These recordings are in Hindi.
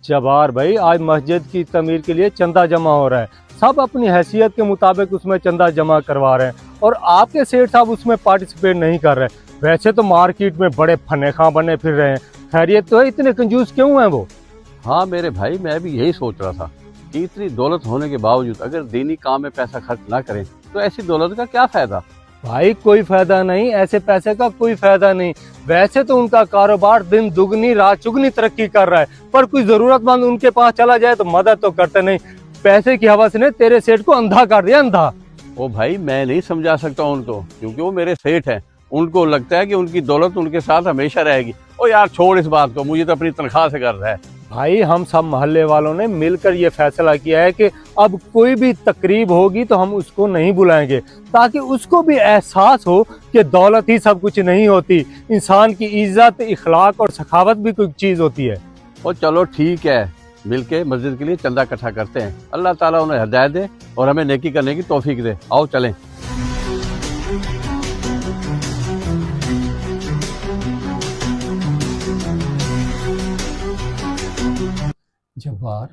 जवार भाई, आज मस्जिद की तमीर के लिए चंदा जमा हो रहा है। सब अपनी हैसियत के मुताबिक उसमें चंदा जमा करवा रहे हैं और आपके सेठ साहब उसमें पार्टिसिपेट नहीं कर रहे। वैसे तो मार्केट में बड़े फनेखा बने फिर रहे हैं, खैरियत तो है, इतने कंजूस क्यों हैं वो? हाँ मेरे भाई, मैं भी यही सोच रहा था कि इतनी दौलत होने के बावजूद अगर दीनी काम में पैसा खर्च ना करें तो ऐसी दौलत का क्या फायदा। भाई कोई फायदा नहीं, ऐसे पैसे का कोई फायदा नहीं। वैसे तो उनका कारोबार दिन दुगनी रात चुगनी तरक्की कर रहा है, पर कोई जरूरतमंद उनके पास चला जाए तो मदद तो करते नहीं। पैसे की हवस ने तेरे सेठ को अंधा कर दिया, अंधा। ओ भाई, मैं नहीं समझा सकता उनको, क्योंकि वो मेरे सेठ हैं। उनको लगता है कि उनकी दौलत उनके साथ हमेशा रहेगी। ओ यार छोड़ इस बात को, मुझे तो अपनी तनख्वाह से कर रहा है। भाई हम सब मोहल्ले वालों ने मिलकर ये फैसला किया है कि अब कोई भी तकरीब होगी तो हम उसको नहीं बुलाएंगे, ताकि उसको भी एहसास हो कि दौलत ही सब कुछ नहीं होती। इंसान की इज्जत, इखलाक और सखावत भी कोई चीज होती है। और चलो ठीक है, मिलके मस्जिद के लिए चंदा इकट्ठा करते हैं। अल्लाह ताला उन्हें हिदायत दे और हमें नेकी करने की तौफीक दे। आओ चलें। जब्बार,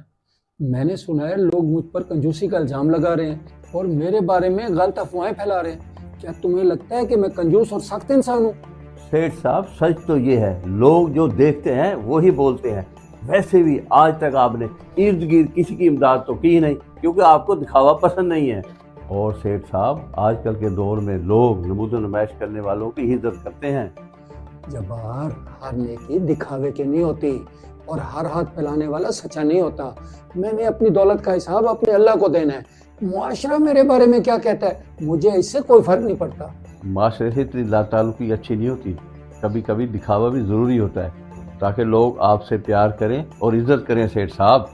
मैंने सुना है लोग मुझ पर कंजूसी का इल्जाम लगा रहे हैं और मेरे बारे में गलत अफवाहें फैला रहे हैं। क्या तुम्हें लगता है कि मैं कंजूस और सख्त इंसान हूँ? सेठ साहब, सच तो ये है, लोग जो देखते हैं वो ही बोलते हैं। वैसे भी आज तक आपने इर्द गिर्द किसी की इमदाद तो की नहीं, क्योंकि आपको दिखावा पसंद नहीं है। और सेठ साहब, आजकल के दौर में लोग नमूद नुमाइश करने वालों की इज्जत करते हैं। जब्बार, हर नेकी दिखावे की नहीं होती और हर हाथ फैलाने वाला सच्चा नहीं होता। मैंने अपनी दौलत का हिसाब अपने अल्लाह को देना है। मुआशरा मेरे बारे में क्या कहता है, मुझे इससे कोई फर्क नहीं पड़ता। माशरे से इतनी लाताल्लुकी अच्छी नहीं होती। कभी कभी दिखावा भी ज़रूरी होता है, ताकि लोग आपसे प्यार करें और इज्जत करें। सेठ साहब,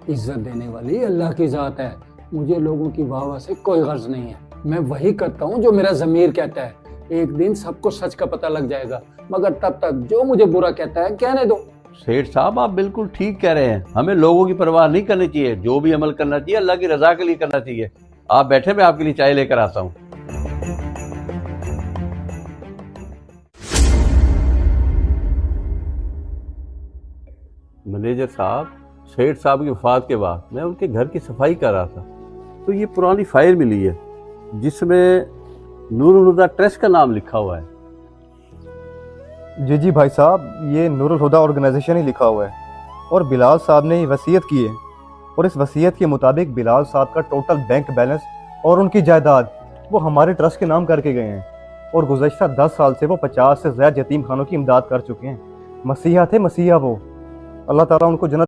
इज्जत देने वाली अल्लाह की ज़ात है। मुझे लोगों की वाह से कोई गर्ज नहीं है। मैं वही करता हूँ जो मेरा ज़मीर कहता है। एक दिन सबको सच का पता लग जाएगा, मगर तब तक जो मुझे बुरा कहता है कहने दो। सेठ साहब, आप बिल्कुल ठीक कह रहे हैं। हमें लोगों की परवाह नहीं करनी चाहिए। जो भी अमल करना चाहिए अल्लाह की रजा के लिए करना चाहिए। आप बैठे, मैं आपके लिए चाय लेकर आता हूँ। मैनेजर साहब, सेठ साहब की वफात के बाद मैं उनके घर की सफाई कर रहा था, तो ये पुरानी फाइल मिली है जिसमें नूरुल हुदा ट्रस्ट का नाम लिखा हुआ है। जी भाई साहब, ये नूरुल हुदा ऑर्गेनाइजेशन ही लिखा हुआ है और बिलाल साहब ने ये वसीयत की है। और इस वसीयत के मुताबिक बिलाल साहब का टोटल बैंक बैलेंस और उनकी जायदाद वो हमारे ट्रस्ट के नाम करके गए हैं। और गुज़श्ता 10 साल से वो 50 से ज़्यादा यतीम खानों की इमदाद कर चुके हैं। मसीहा थे, मसीहा वो। अल्लाह ताला उनको जन्नत